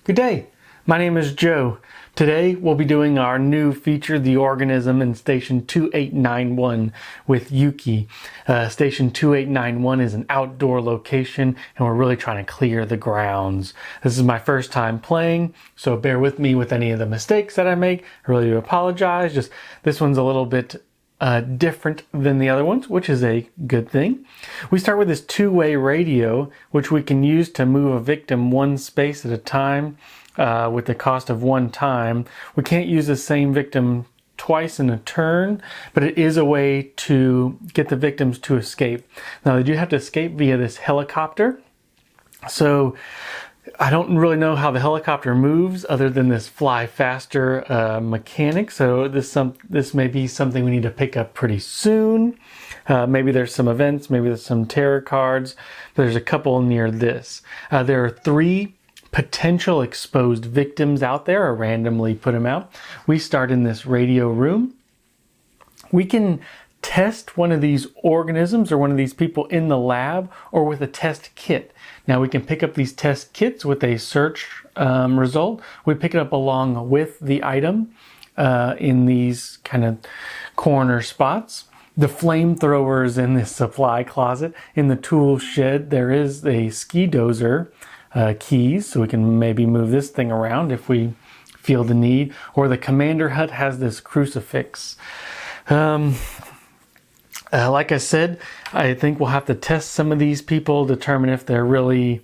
Good day. My name is Joe. Today we'll be doing our new feature, the organism, in Station 2891 with Yuki. Station 2891 is an outdoor location and we're really trying to clear the grounds. This is my first time playing, so bear with me with any of the mistakes that I make. I really do apologize. Just this one's a little bit different than the other ones, which is a good thing. We start with this two-way radio, which we can use to move a victim one space at a time with the cost of one time. We can't use the same victim twice in a turn, but it is a way to get the victims to escape. Now, they do have to escape via this helicopter. So I don't really know how the helicopter moves other than this fly faster mechanic. So this may be something we need to pick up pretty soon. Maybe there's some events, maybe there's some tarot cards. There's a couple near this. There are 3 potential exposed victims out there. I randomly put them out. We start in this radio room. We can test one of these organisms or one of these people in the lab or with a test kit. Now we can pick up these test kits with a search result. We pick it up along with the item in these kind of corner spots. The flamethrowers in this supply closet. In the tool shed there is a ski dozer keys, so we can maybe move this thing around if we feel the need. Or the commander hut has this crucifix. Like I said, I think we'll have to test some of these people, determine if they're really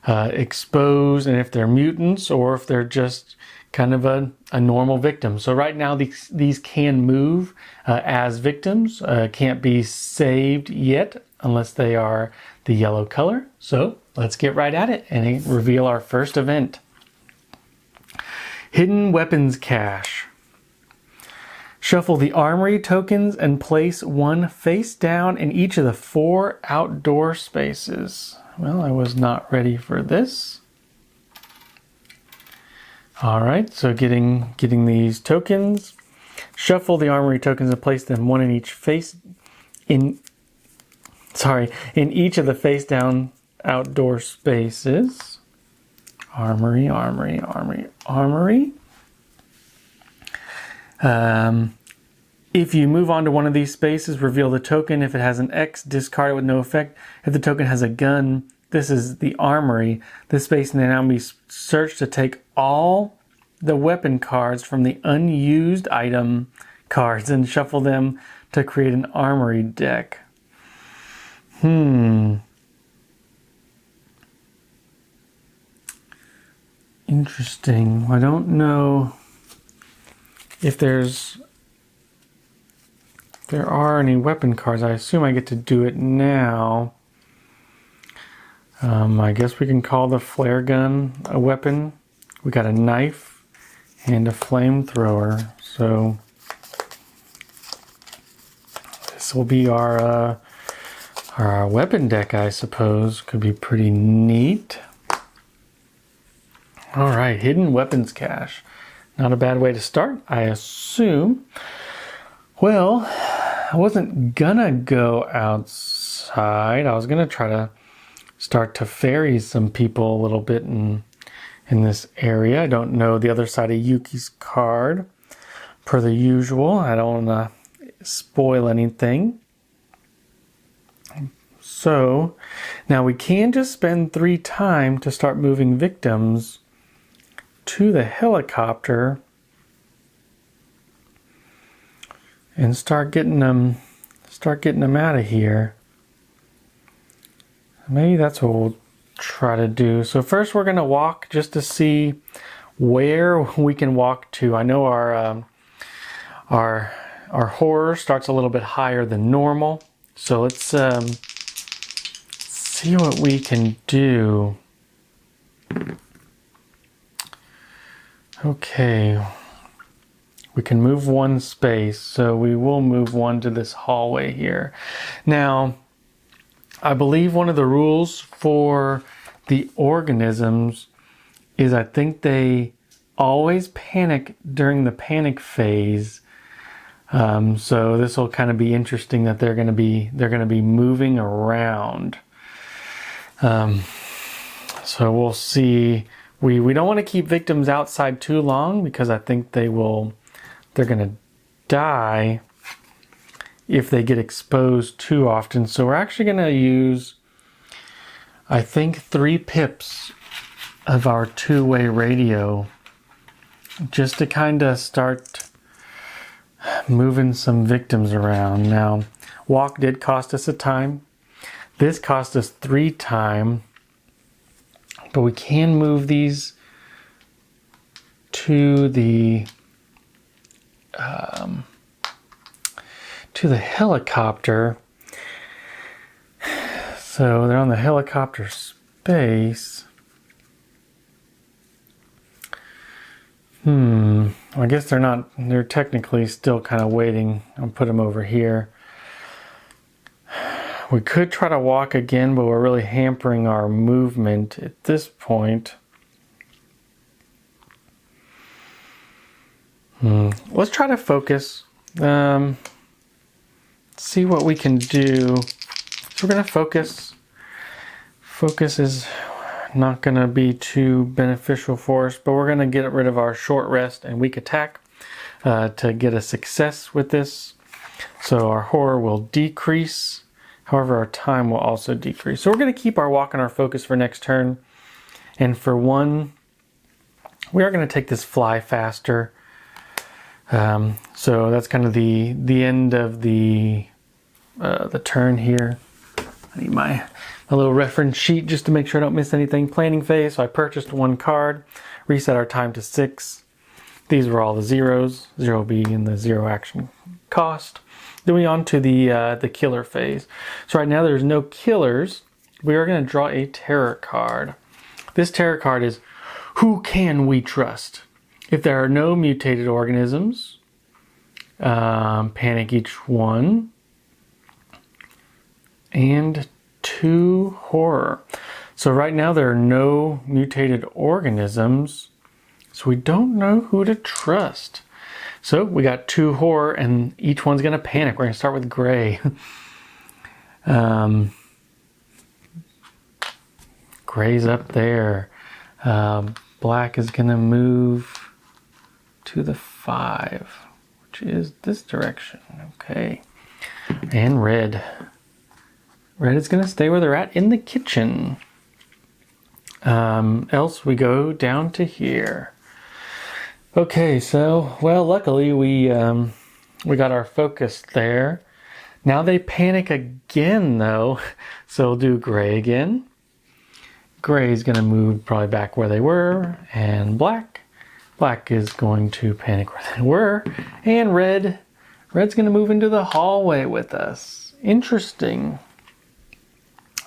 exposed and if they're mutants or if they're just kind of a normal victim. So right now these can move as victims, can't be saved yet unless they are the yellow color. So let's get right at it and reveal our first event. Hidden weapons cache. Shuffle the armory tokens and place one face down in each of the 4 outdoor spaces. Well, I was not ready for this. All right, so getting these tokens. Shuffle the armory tokens and place them one in each in each of the face down outdoor spaces. Armory. If you move on to one of these spaces, reveal the token. If it has an X, discard it with no effect. If the token has a gun, this is the armory. This space may now be searched to take all the weapon cards from the unused item cards and shuffle them to create an armory deck. Interesting. I don't know if there are any weapon cards. I assume I get to do it now. I guess we can call the flare gun a weapon. We got a knife and a flamethrower. So this will be our weapon deck, I suppose. Could be pretty neat. All right, hidden weapons cache. Not a bad way to start, I assume. Well, I wasn't gonna go outside. I was gonna try to start to ferry some people a little bit in this area. I don't know the other side of Yuki's card, per the usual. I don't want to spoil anything. So, now we can just spend 3 time to start moving victims to the helicopter and start getting them out of here. Maybe that's what we'll try to do. So first we're going to walk just to see where we can walk to. I know our horror starts a little bit higher than normal. So let's see what we can do. Okay, we can move one space, so we will move one to this hallway here. Now, I believe one of the rules for the organisms is I think they always panic during the panic phase. So this will kind of be interesting that they're going to be moving around. So we'll see we don't want to keep victims outside too long because I think they're going to die if they get exposed too often. So we're actually going to use, I think, 3 pips of our two-way radio just to kind of start moving some victims around. Now, walk did cost us a time. This cost us 3 time, but we can move these to the helicopter. So they're on the helicopter space. I guess they're not, they're technically still kind of waiting. I'll put them over here. We could try to walk again, but we're really hampering our movement at this point. Let's try to focus. See what we can do. So we're going to focus. Focus is not going to be too beneficial for us, but we're going to get rid of our short rest and weak attack to get a success with this. So our horror will decrease. However, our time will also decrease. So we're going to keep our walk and our focus for next turn. And for 1, we are going to take this fly faster. So that's kind of the end of the turn here. I need my little reference sheet just to make sure I don't miss anything. Planning phase. So I purchased 1 card, reset our time to 6. These were all the zeros. 0 being the 0 action cost. Then we on to the killer phase. So right now there's no killers. We are going to draw a terror card. This terror card is, who can we trust? If there are no mutated organisms, panic each one. And 2 horror. So right now there are no mutated organisms. So we don't know who to trust. So we got 2 horror and each one's going to panic. We're going to start with gray. Gray's up there. Black is going to move to the 5, which is this direction. Okay. And red. Red is going to stay where they're at in the kitchen. Else we go down to here. Okay, so, well, luckily we got our focus there. Now they panic again, though. So we'll do gray again. Gray is going to move probably back where they were. And black. Black is going to panic where they were. And red. Red's going to move into the hallway with us. Interesting.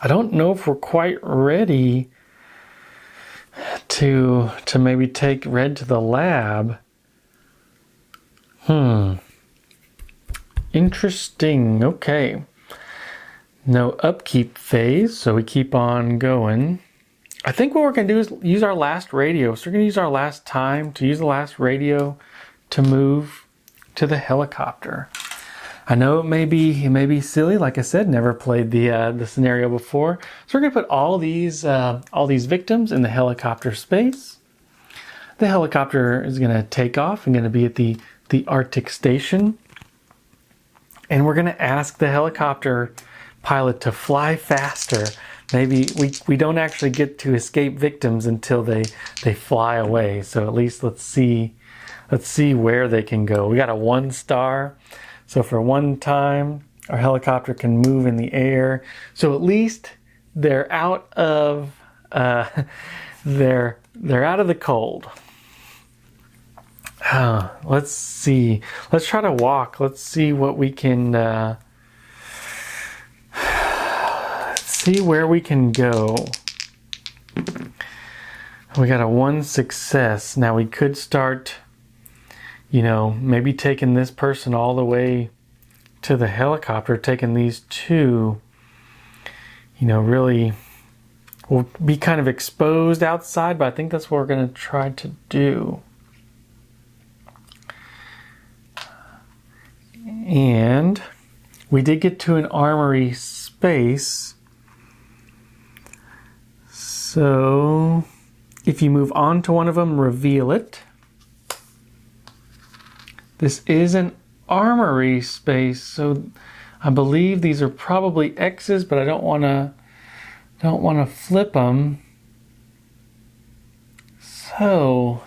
I don't know if we're quite ready to maybe take red to the lab. Interesting. Okay. No upkeep phase, so we keep on going. I think what we're going to do is use our last radio. So we're going to use our last time to use the last radio to move to the helicopter. I know it may be silly. Like I said, never played the scenario before. So we're going to put all these victims in the helicopter space. The helicopter is going to take off and going to be at the Arctic station. And we're going to ask the helicopter pilot to fly faster. Maybe we don't actually get to escape victims until they fly away. So at least let's see where they can go. We got a 1 star. So for 1 time, our helicopter can move in the air. So at least they're out of they're out of the cold. Let's see. Let's try to walk. Let's see what we can. See where we can go. We got a 1 success. Now we could start, maybe taking this person all the way to the helicopter, taking these 2, really will be kind of exposed outside, but I think that's what we're going to try to do. And we did get to an armory space. So If you move on to one of them, reveal it. This is an armory space, so I believe these are probably X's, but I don't want to flip them. So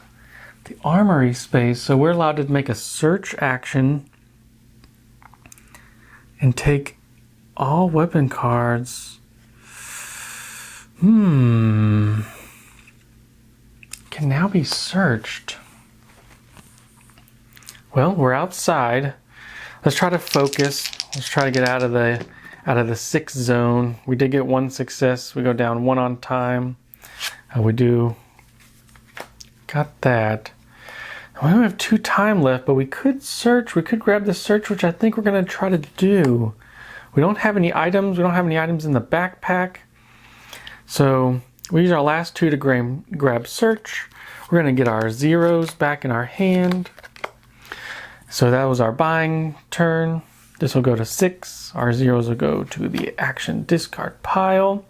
the armory space, so we're allowed to make a search action and take all weapon cards. Can now be searched. Well, we're outside. Let's try to focus. Let's try to get out of the 6 zone. We did get 1 success. We go down 1 on time. Got that. We only have 2 time left, but we could search. We could grab the search, which I think we're going to try to do. We don't have any items. We don't have any items in the backpack. So we use our last 2 to grab search. We're going to get our zeros back in our hand. So that was our buying turn. This will go to 6. Our zeros will go to the action discard pile.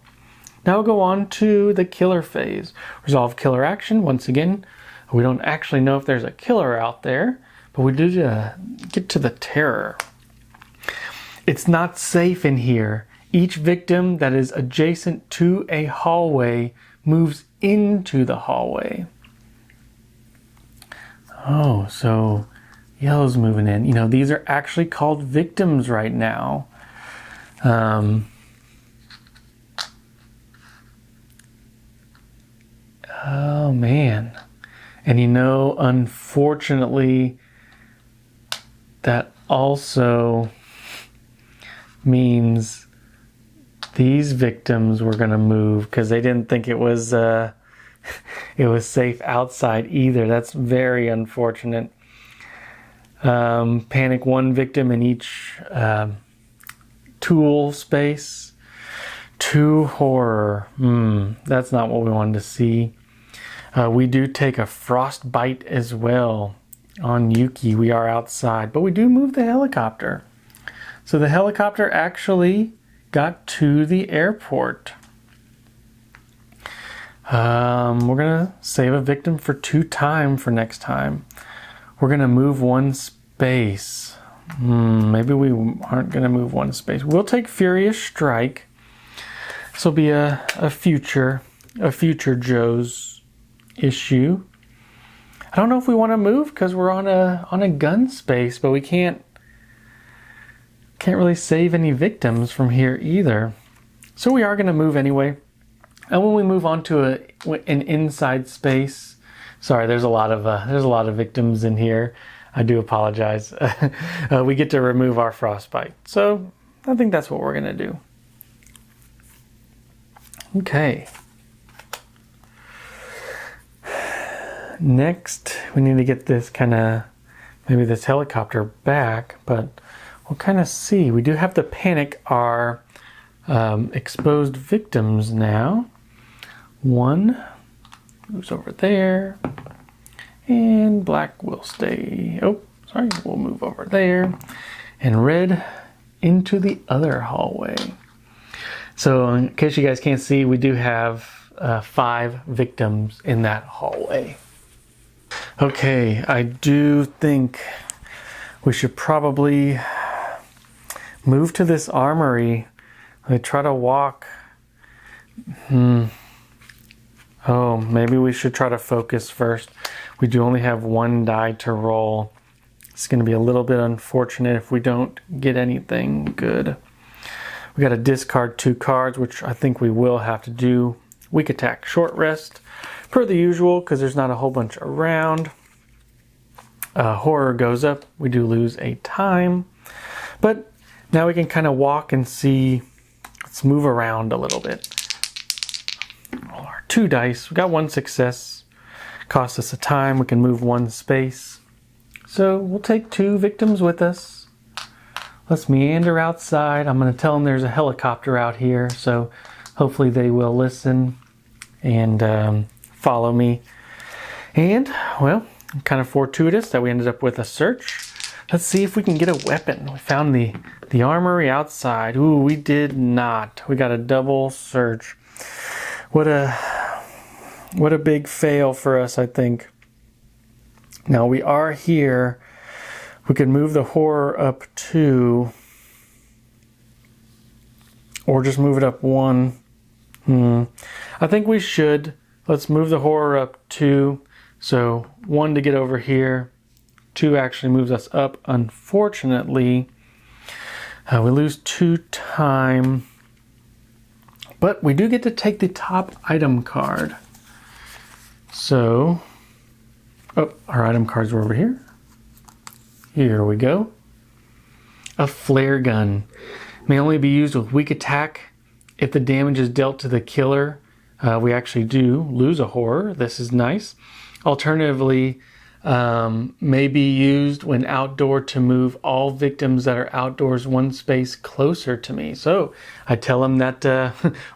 Now we'll go on to the killer phase. Resolve killer action. Once again, we don't actually know if there's a killer out there, but we do get to the terror. It's not safe in here. Each victim that is adjacent to a hallway moves into the hallway. Oh, so yellow's moving in. You know, these are actually called victims right now. Oh man. And you know, unfortunately, that also means these victims were going to move because they didn't think it was safe outside either. That's very unfortunate. Panic 1 victim in each tool space. 2 horror. That's not what we wanted to see. We do take a frostbite as well on Yuki. We are outside, but we do move the helicopter. So the helicopter actually got to the airport. We're gonna save a victim for 2 time for next time. We're gonna move 1 space. Maybe we aren't gonna move 1 space. We'll take Furious Strike. This will be a future Joe's issue. I don't know if we want to move because we're on a gun space, but we can't really save any victims from here either. So we are going to move anyway. And when we move on to an inside space, sorry, there's a lot of victims in here. I do apologize. We get to remove our frostbite. So I think that's what we're going to do. Okay. Next, we need to get this maybe this helicopter back, but we'll kind of see. We do have to panic our exposed victims now. 1 moves over there, and black will stay. We'll move over there, and red into the other hallway. So in case you guys can't see, we do have 5 victims in that hallway. Okay, I do think we should probably move to this armory. I try to walk. Oh, maybe we should try to focus first. We do only have 1 die to roll. It's going to be a little bit unfortunate if we don't get anything good. We got to discard 2 cards, which I think we will have to do. Weak attack, short rest, per the usual, because there's not a whole bunch around. Horror goes up. We do lose a time. But now we can kind of walk and see. Let's move around a little bit. Roll our 2 dice. We got 1 success. Cost us a time. We can move 1 space. So we'll take 2 victims with us. Let's meander outside. I'm going to tell them there's a helicopter out here, so hopefully they will listen and follow me. And, well, kind of fortuitous that we ended up with a search. Let's see if we can get a weapon. We found the armory outside. Ooh, we did not. We got a double search. What a What a big fail for us, I think. Now we are here. We could move the horror up 2. Or just move it up 1. I think we should. Let's move the horror up 2. So 1 to get over here. 2 actually moves us up. Unfortunately, we lose 2 time. But we do get to take the top item card. So, our item cards are over here. Here we go. A flare gun. May only be used with weak attack. If the damage is dealt to the killer, we actually do lose a horror. This is nice. Alternatively, may be used when outdoor to move all victims that are outdoors 1 space closer to me. So I tell them that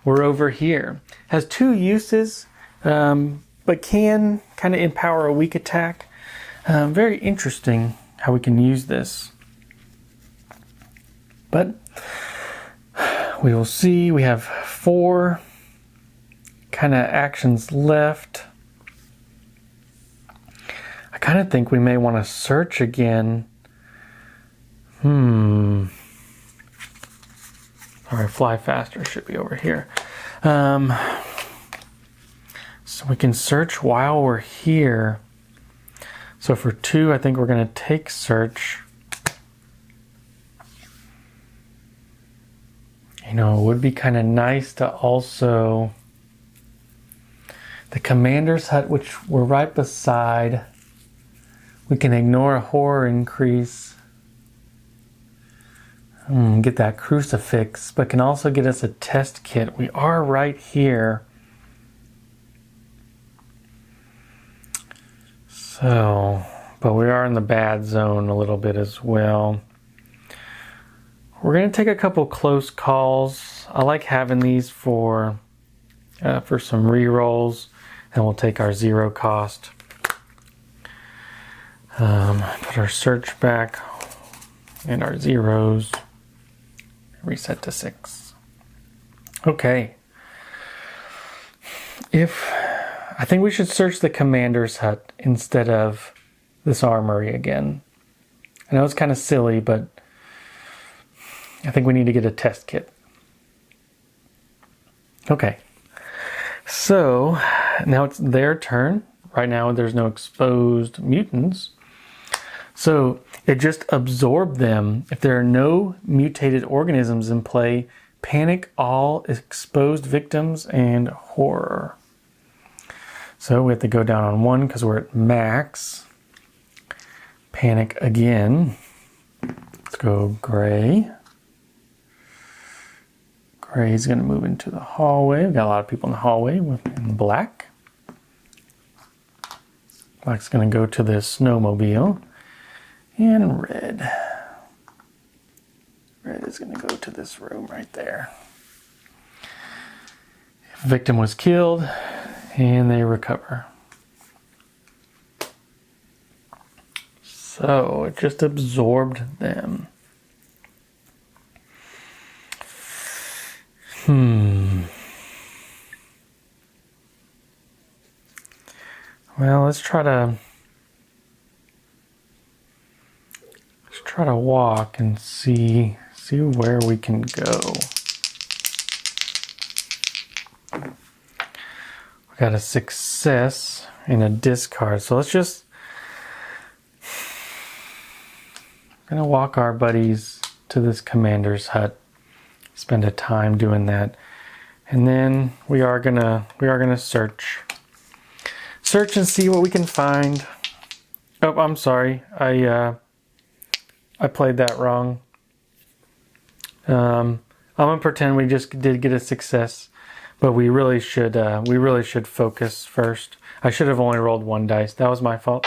we're over here. Has 2 uses, but can kind of empower a weak attack. Very interesting how we can use this. But we will see. We have 4 kind of actions left. I kind of think we may want to search again. All right, fly faster should be over here. So we can search while we're here. So for 2, I think we're going to take search. You know, it would be kind of nice to also... The commander's hut, which we're right beside... We can ignore a horror increase, get that crucifix, but can also get us a test kit. We are right here. So, but we are in the bad zone a little bit as well. We're going to take a couple close calls. I like having these for some rerolls, and we'll take our 0 cost. Put our search back and our 0s. Reset to 6. Okay. I think we should search the commander's hut instead of this armory again. I know it's kind of silly, but I think we need to get a test kit. Okay. So now it's their turn. Right now there's no exposed mutants. So it just absorbed them. If there are no mutated organisms in play, panic all exposed victims and horror. So we have to go down on 1 because we're at max. Panic again. Let's go gray. Gray's going to move into the hallway. We've got a lot of people in the hallway in black. Black's going to go to the snowmobile. And red. Red is going to go to this room right there. Victim was killed, and they recover. So it just absorbed them. Well, let's try to walk and see where we can go. We got a success and a discard. So let's just gonna walk our buddies to this commander's hut. Spend a time doing that. And then we are gonna search. Search and see what we can find. Oh, I'm sorry. I played that wrong. I'm gonna pretend we just did get a success, but we really should focus first. I should have only rolled 1 dice. That was my fault.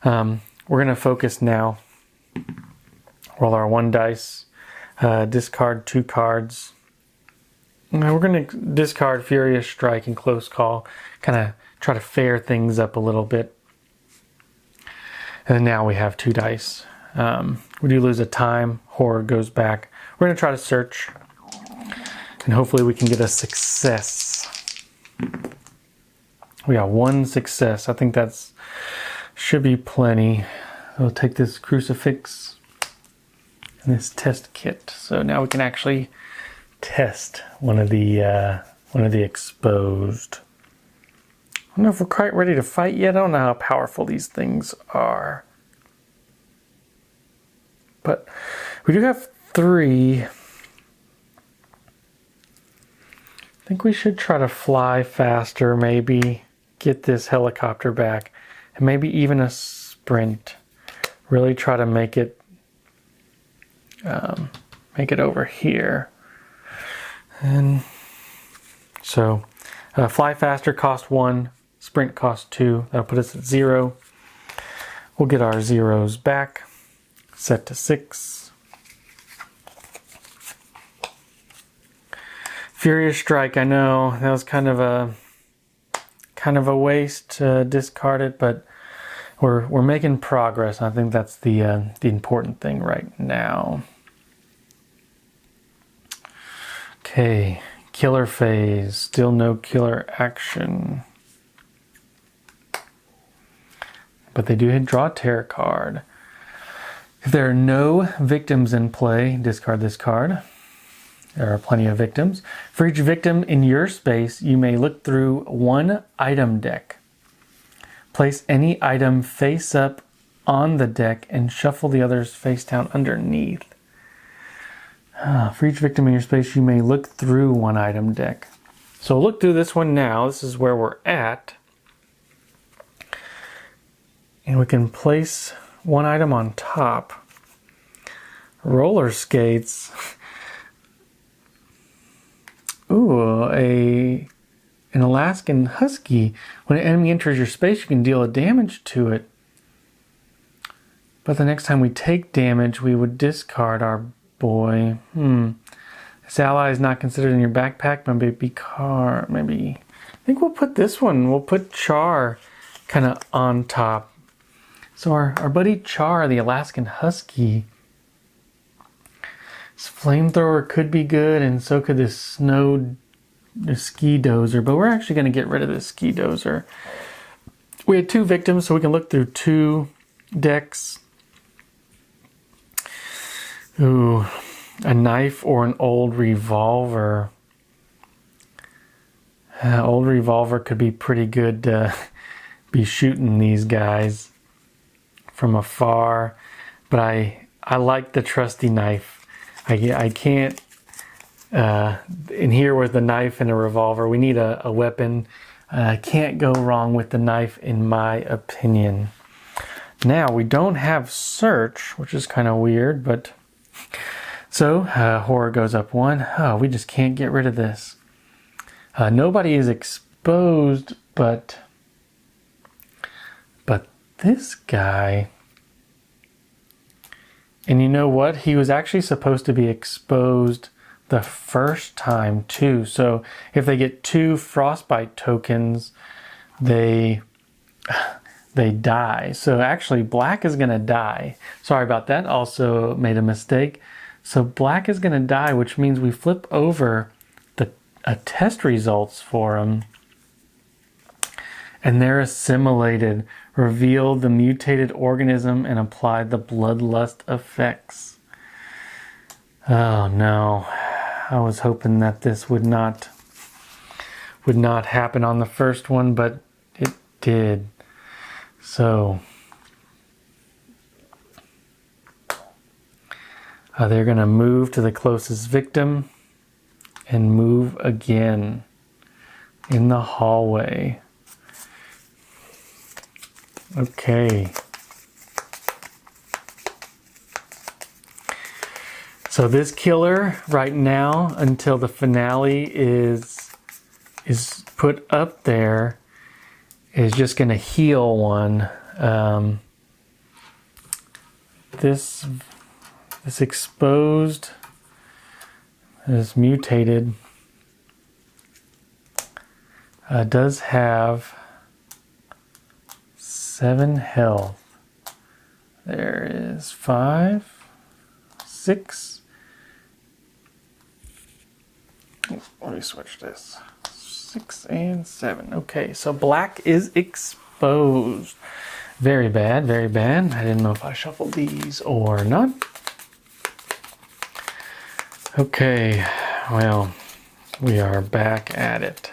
We're gonna focus now. Roll our 1 dice. Discard 2 cards. Now we're gonna discard Furious Strike and Close Call. Kind of try to fair things up a little bit. And now we have 2 dice. We do lose a time. Horror goes back. We're going to try to search. And hopefully we can get a success. We got one success. I think that's should be plenty. We'll take this crucifix and this test kit. So now we can actually test one of the exposed. I don't know if we're quite ready to fight yet. I don't know how powerful these things are. But we do have 3. I think we should try to fly faster, maybe get this helicopter back, and maybe even a sprint. Really try to make it over here. And so fly faster cost 1, sprint cost 2. That'll put us at 0. We'll get our zeros back. Set to 6. Furious Strike, I know that was kind of a waste to discard it, but we're making progress. I think that's the important thing right now. Okay, killer phase, still no killer action. But they do draw a terror card. If there are no victims in play, discard this card. There are plenty of victims. For each victim in your space, you may look through one item deck. Place any item face up on the deck and shuffle the others face down underneath. For each victim in your space, you may look through one item deck. So we'll look through this one now. This is where we're at. And we can place one item on top. Roller skates. Ooh, an Alaskan Husky. When an enemy enters your space, you can deal a damage to it. But the next time we take damage, we would discard our boy. This ally is not considered in your backpack. Maybe. I think we'll put this one. We'll put Char kind of on top. So our buddy Char, the Alaskan Husky. This flamethrower could be good, and so could this ski dozer, but we're actually going to get rid of this ski dozer. We had 2 victims, so we can look through 2 decks. Ooh, a knife or an old revolver. Old revolver could be pretty good to be shooting these guys from afar, but I like the trusty knife. I can't, in here with the knife and a revolver, we need a weapon. Can't go wrong with the knife in my opinion. Now, we don't have search, which is kind of weird, but so horror goes up 1. Oh, we just can't get rid of this. Nobody is exposed, but this guy. And you know what? He was actually supposed to be exposed the first time too. So if they get 2 frostbite tokens, they die. So actually black is going to die. Sorry about that. Also made a mistake. So black is going to die, which means we flip over the test results for him. And they're assimilated. Reveal the mutated organism and apply the bloodlust effects. Oh no. I was hoping that this would not happen on the first one, but it did. So they're going to move to the closest victim and move again in the hallway. Okay. So this killer right now, until the finale is put up there, is just going to heal one. This exposed, this mutated, does have 7 health. There is 5, 6. Let me switch this. 6 and 7. Okay, so black is exposed. Very bad, very bad. I didn't know if I shuffled these or not. Okay, well, we are back at it.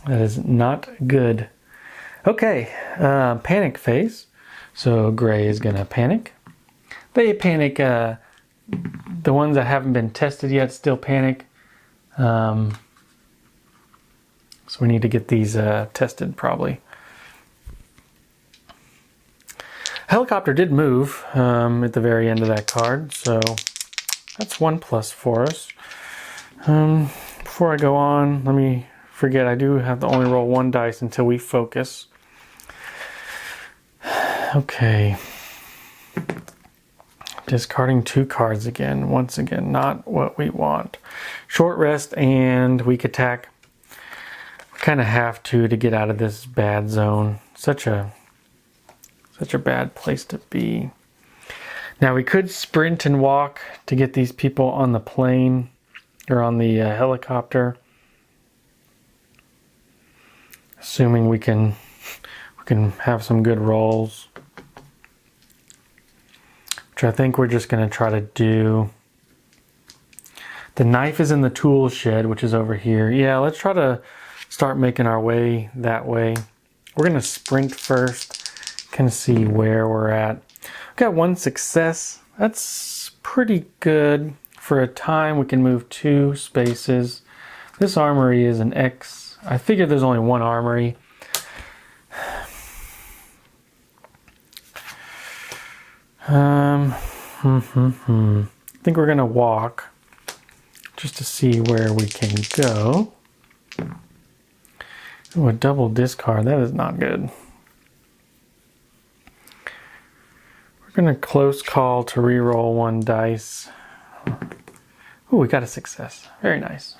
That is not good. Okay, panic phase. So gray is gonna panic. They panic, the ones that haven't been tested yet still panic. So we need to get these tested probably. Helicopter did move at the very end of that card, so that's 1+ for us. Before I go on, let me forget I do have to only roll 1 dice until we focus. Okay. Discarding 2 cards again. Once again, not what we want. Short rest and weak attack. We kind of have to get out of this bad zone. Such a bad place to be. Now we could sprint and walk to get these people on the plane or on the helicopter. Assuming we can have some good rolls. Which I think we're just going to try to do. The knife is in the tool shed, which is over here. Yeah, let's try to start making our way that way. We're going to sprint first, kind of see where we're at. We got 1 success. That's pretty good. For a time, we can move 2 spaces. This armory is an X. I figured there's only 1 armory. I think we're gonna walk just to see where we can go. Ooh, a double discard, that is not good. We're gonna close call to re-roll 1 dice. Ooh, we got a success, very nice.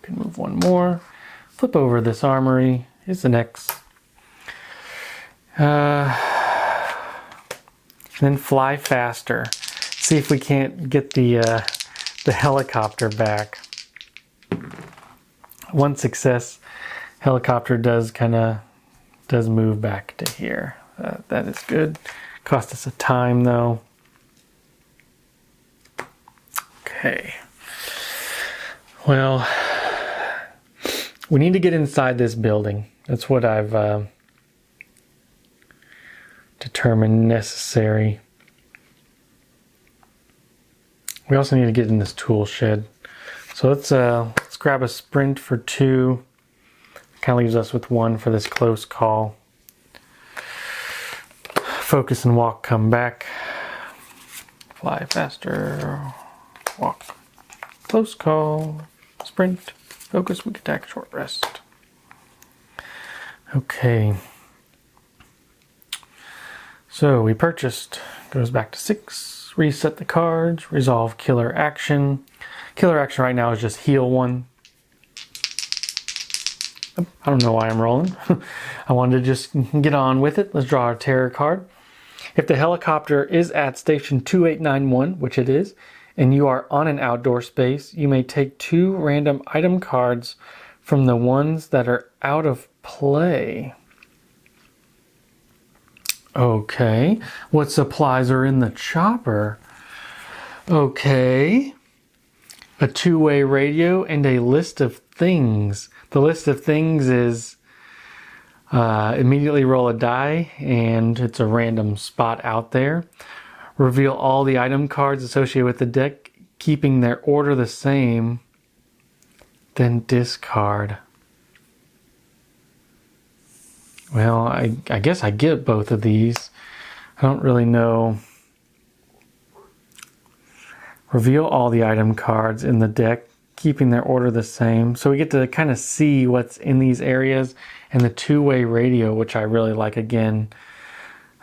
Can move 1 more. Flip over this armory. It's an X. Then fly faster. See if we can't get the helicopter back. 1 success. Helicopter does move back to here. That is good. Cost us a time though. Okay. Well, we need to get inside this building. That's what I've determined necessary. We also need to get in this tool shed. So let's grab a sprint for 2. Kind of leaves us with 1 for this close call. Focus and walk, come back. Fly faster. Walk. Close call. Sprint. Focus, weak attack, short rest. Okay. So we purchased. Goes back to 6. Reset the cards. Resolve killer action. Killer action right now is just heal 1. I don't know why I'm rolling. I wanted to just get on with it. Let's draw our terror card. If the helicopter is at station 2891, which it is, and you are on an outdoor space, you may take 2 random item cards from the ones that are out of play. Okay. What supplies are in the chopper? Okay. A 2-way radio and a list of things. The list of things is immediately roll a die, and it's a random spot out there. Reveal all the item cards associated with the deck, keeping their order the same. Then discard. Well, I guess I get both of these. I don't really know. Reveal all the item cards in the deck, keeping their order the same. So we get to kind of see what's in these areas. And the 2-way radio, which I really like again.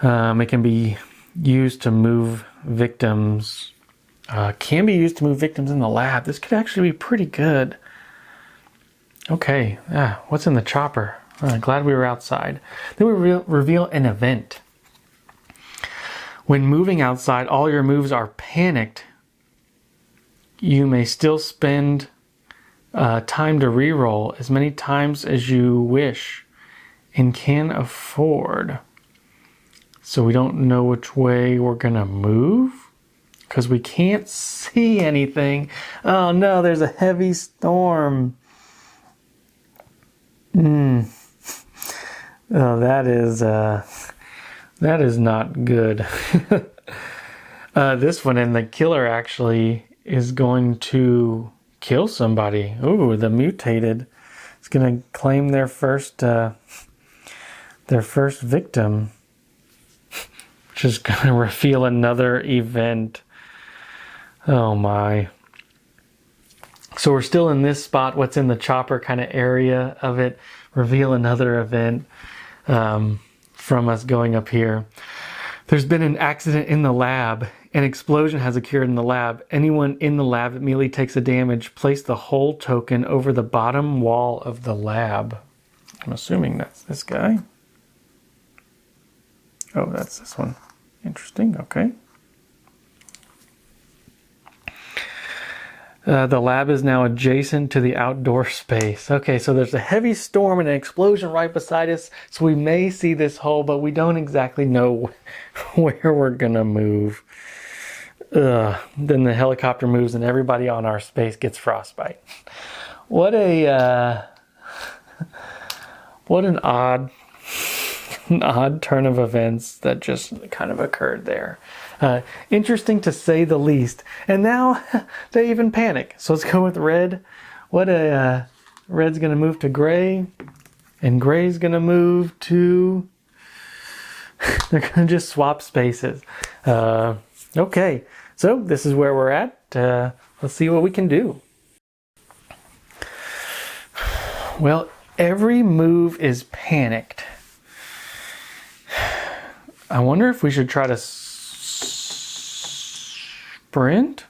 It can be used to move victims. Can be used to move victims in the lab. This could actually be pretty good. Okay, what's in the chopper? Glad we were outside. Then we reveal an event. When moving outside, all your moves are panicked. you may still spend time to reroll as many times as you wish and can afford. So we don't know which way we're gonna move because we can't see anything. Oh no, there's a heavy storm. Oh, that is not good. This one, and the killer actually is going to kill somebody. Ooh, the mutated is going to claim their first victim, which is going to reveal another event. Oh my. So we're still in this spot, what's in the chopper kind of area of it, reveal another event from us going up here. There's been an accident in the lab. An explosion has occurred in the lab. Anyone in the lab immediately takes the damage. Place the whole token over the bottom wall of the lab. I'm assuming that's this guy. Oh, that's this one. Interesting, okay. The lab is now adjacent to the outdoor space. Okay, so there's a heavy storm and an explosion right beside us, so we may see this hole, but we don't exactly know where we're gonna move. Then the helicopter moves and everybody on our space gets frostbite. What an odd turn of events that just kind of occurred there. Interesting to say the least. And now they even panic. So let's go with red. Red's gonna move to gray, and gray's gonna move to. They're gonna just swap spaces. Okay, so this is where we're at. Let's see what we can do. Well, every move is panicked. I wonder if we should try to sprint?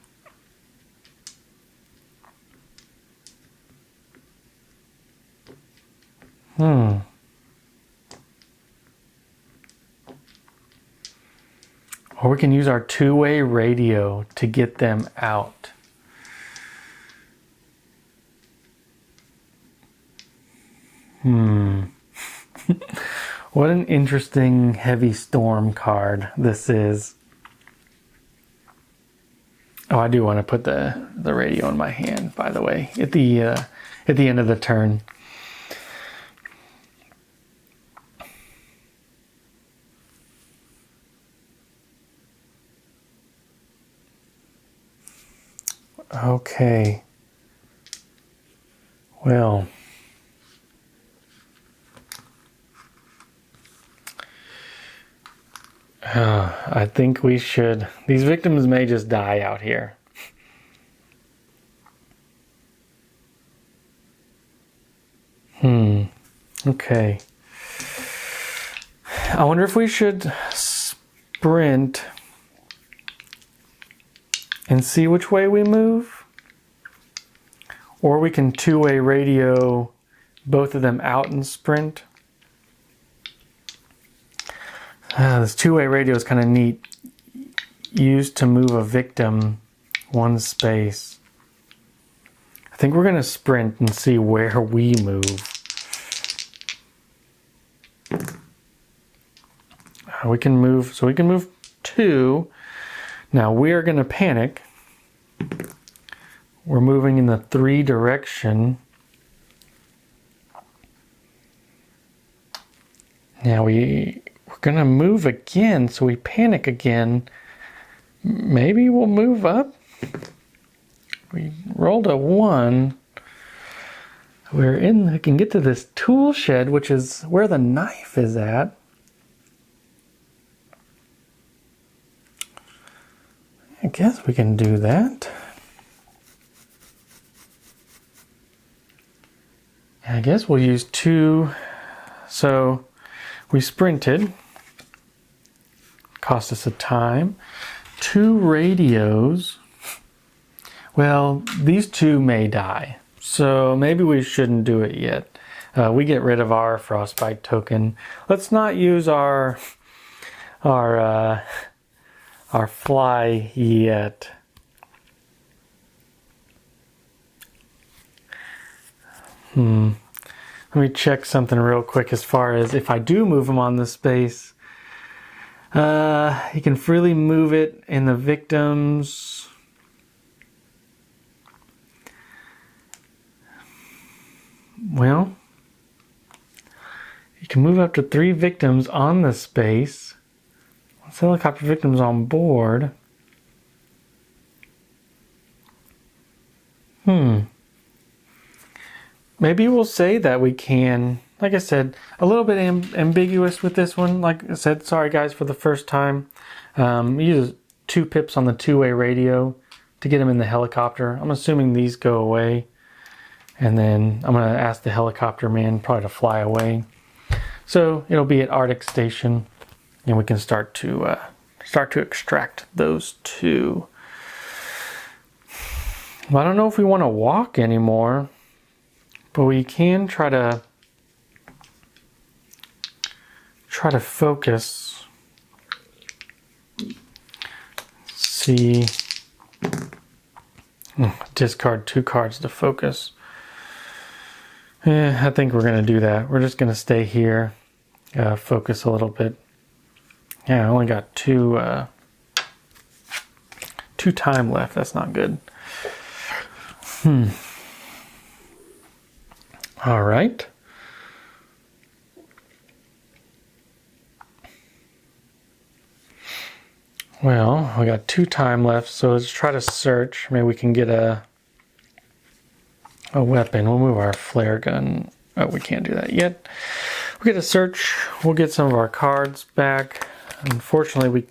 Or we can use our two-way radio to get them out. What an interesting heavy storm card this is. Oh, I do want to put the radio in my hand, by the way, at the end of the turn. Okay. Well. I think we should. These victims may just die out here. Okay. I wonder if we should sprint and see which way we move. Or we can two-way radio both of them out and sprint. This two-way radio is kind of neat. Used to move a victim one space. I think we're going to sprint and see where we move. We can move, so we can move 2. Now we are going to panic. We're moving in the 3 direction. Now we're going to move again, so we panic again. Maybe we'll move up. We rolled a 1. We can get to this tool shed, which is where the knife is at. I guess we can do that. I guess we'll use 2. So we sprinted. Cost us a time. 2 radios. Well, these 2 may die. So maybe we shouldn't do it yet. We get rid of our frostbite token. Let's not use our fly yet. Let me check something real quick as far as if I do move him on the space. He can freely move it in the victims. Well, you can move up to 3 victims on the space. Once helicopter victims on board. Maybe we'll say that we can. Like I said, a little bit ambiguous with this one. Like I said, sorry guys for the first time. Use 2 pips on the two-way radio to get them in the helicopter. I'm assuming these go away. And then I'm going to ask the helicopter man probably to fly away. So it'll be at Arctic Station. And we can start to extract those 2. Well, I don't know if we want to walk anymore. But we can try to focus. See, discard 2 cards to focus. I think we're going to do that. We're just going to stay here, focus a little bit. Yeah, I only got 2 time left. That's not good. All right. Well, we got 2 time left, so let's try to search. Maybe we can get a weapon. We'll move our flare gun. Oh, we can't do that yet. We'll get a search. We'll get some of our cards back. Unfortunately,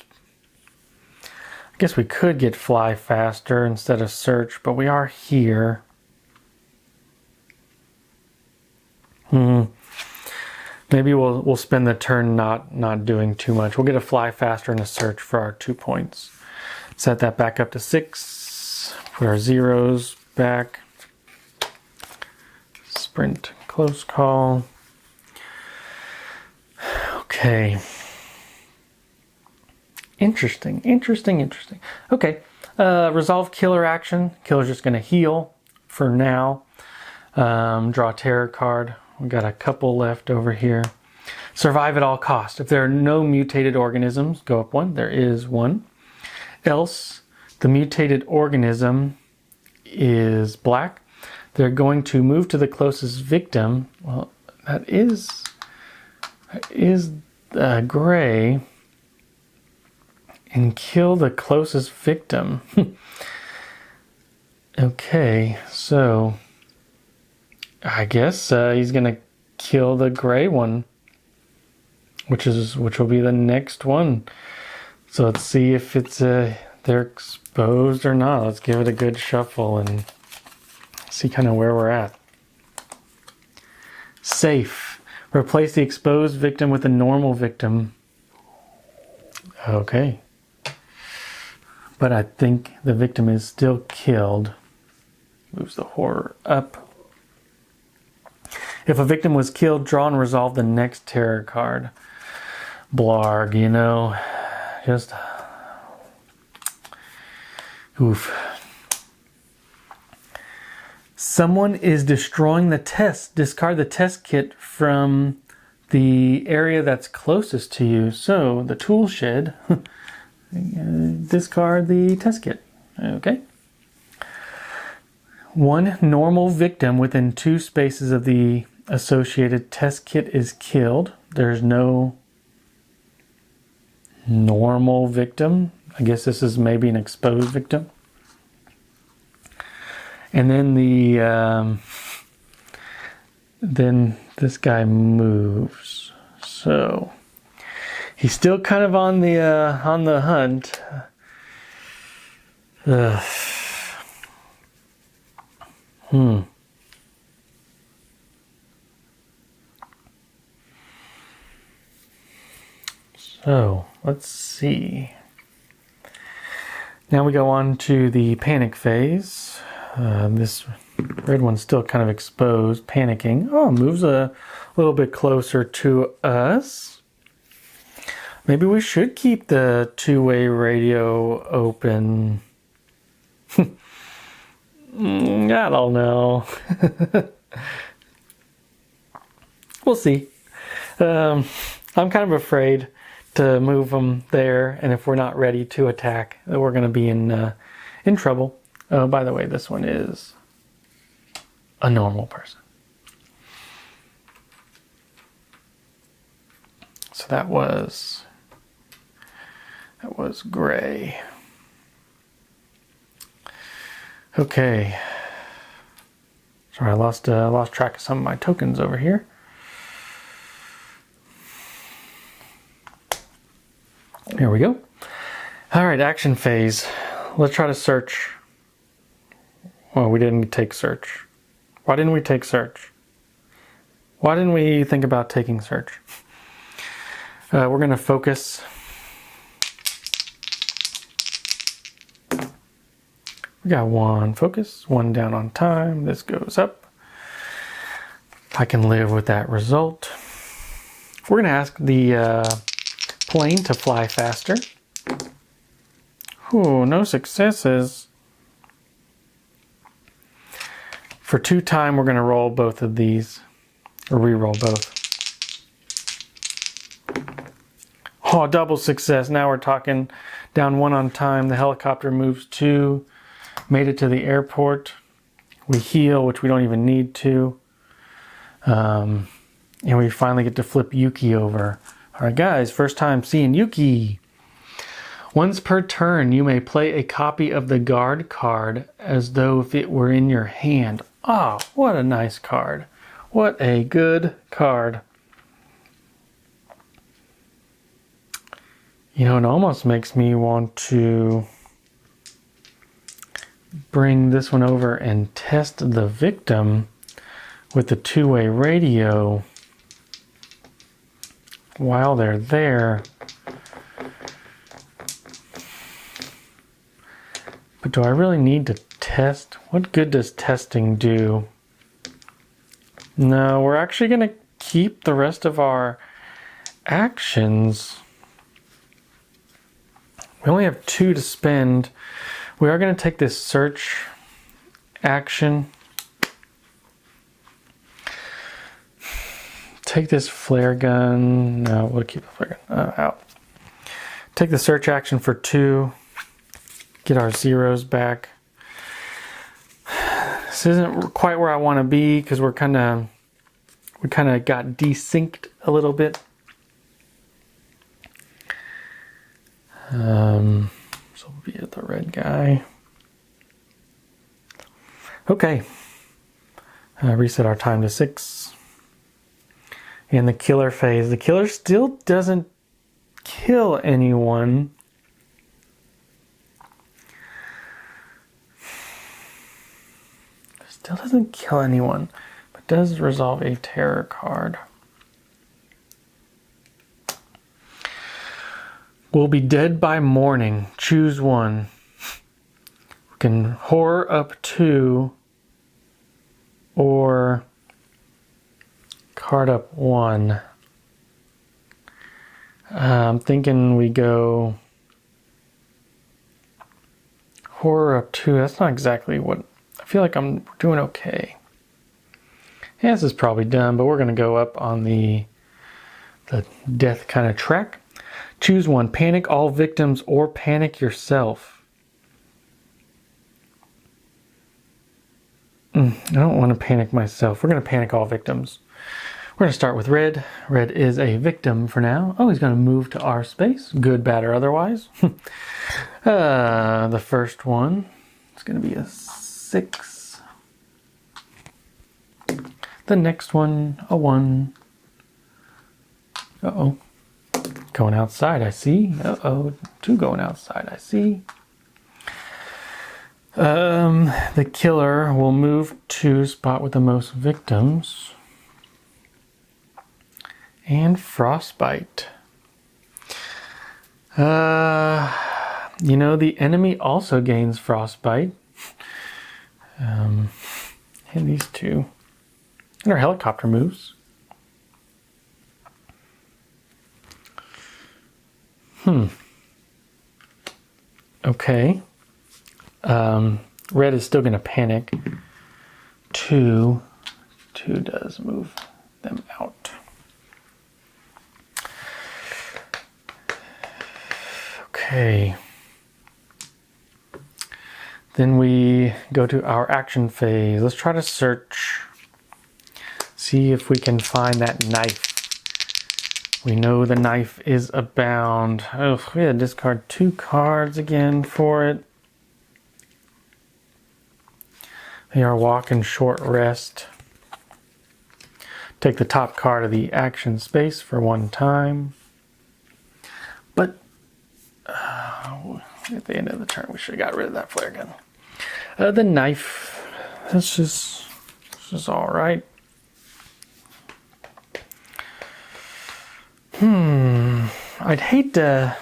I guess we could get fly faster instead of search, but we are here. Maybe we'll spend the turn not doing too much. We'll get a fly faster and a search for our 2 points. Set that back up to 6. Put our zeros back. Sprint, close call. Okay. Interesting. Okay. Resolve killer action. Killer's just going to heal for now. Draw a terror card. We've got a couple left over here. Survive at all costs. If there are no mutated organisms, go up 1. There is 1. Else, the mutated organism is black. They're going to move to the closest victim. Well, that is gray. And kill the closest victim. Okay, so I guess he's gonna kill the gray one, which will be the next one. So let's see if it's they're exposed or not. Let's give it a good shuffle and see kind of where we're at. Safe. Replace the exposed victim with a normal victim. Okay. But I think the victim is still killed. Moves the horror up. If a victim was killed, draw and resolve the next terror card. Blarg, you know, just oof. Someone is destroying the test. Discard the test kit from the area that's closest to you. So the tool shed, discard the test kit. Okay. 1 normal victim within 2 spaces of the associated test kit is killed. There's no normal victim. I guess this is maybe an exposed victim. And then then this guy moves. So he's still kind of on the hunt. So let's see. Now we go on to the panic phase. This red one's still kind of exposed, panicking. Oh, moves a little bit closer to us. Maybe we should keep the two-way radio open. I don't know. We'll see. I'm kind of afraid to move them there, and if we're not ready to attack, we're going to be in trouble. Oh, by the way, this one is a normal person. So that was gray. Okay. Sorry, I lost track of some of my tokens over here. Here we go. All right, action phase. Let's try to search. Well, we didn't take search. Why didn't we take search? Why didn't we think about taking search? We're going to focus. We got one focus, one down on time. This goes up. I can live with that result. We're going to ask the plane to fly faster. Ooh, no successes. For 2 time, we're going to roll both of these, or re-roll both. Oh, double success. Now we're talking. Down 1 on time. The helicopter moves 2. Made it to the airport. We heal, which we don't even need to. And we finally get to flip Yuki over. All right, guys, first time seeing Yuki. Once per turn, you may play a copy of the guard card as though if it were in your hand. Ah, oh, what a nice card. What a good card. You know, it almost makes me want to bring this one over and test the victim with the 2-way radio while they're there. But do I really need to test? What good does testing do? No, we're actually going to keep the rest of our actions. We only have 2 to spend. We are going to take this search action. Take this flare gun. No, we'll keep the flare gun out. Take the search action for 2. Get our zeros back. This isn't quite where I want to be because we kind of got desynced a little bit. So we'll be at the red guy. Okay. Reset our time to 6. And the killer phase. The killer still doesn't kill anyone. Still doesn't kill anyone, but does resolve a terror card. Will be dead by morning. Choose one. We can horror up 2 or card up 1. I'm thinking we go horror up 2. That's not exactly what I feel like. I'm doing okay. Yeah, this is probably done, but we're going to go up on the death kind of track. Choose one. Panic all victims or panic yourself. I don't want to panic myself. We're going to panic all victims. We're going to start with red. Red is a victim for now. Oh, he's going to move to our space. Good, bad, or otherwise. The first one is going to be a 6. The next one, a 1. Uh-oh. Going outside, I see. Uh-oh. 2 going outside, I see. The killer will move to spot with the most victims. And frostbite. You know, the enemy also gains frostbite. And these 2. And our helicopter moves. Okay. Red is still going to panic. 2 does move them out. Okay. Then we go to our action phase. Let's try to search. See if we can find that knife. We know the knife is abound. Oh, we had to discard 2 cards again for it. They are walk and short rest. Take the top card of the action space for 1 time. But at the end of the turn, we should have got rid of that flare gun. The knife, this is all right. I'd hate to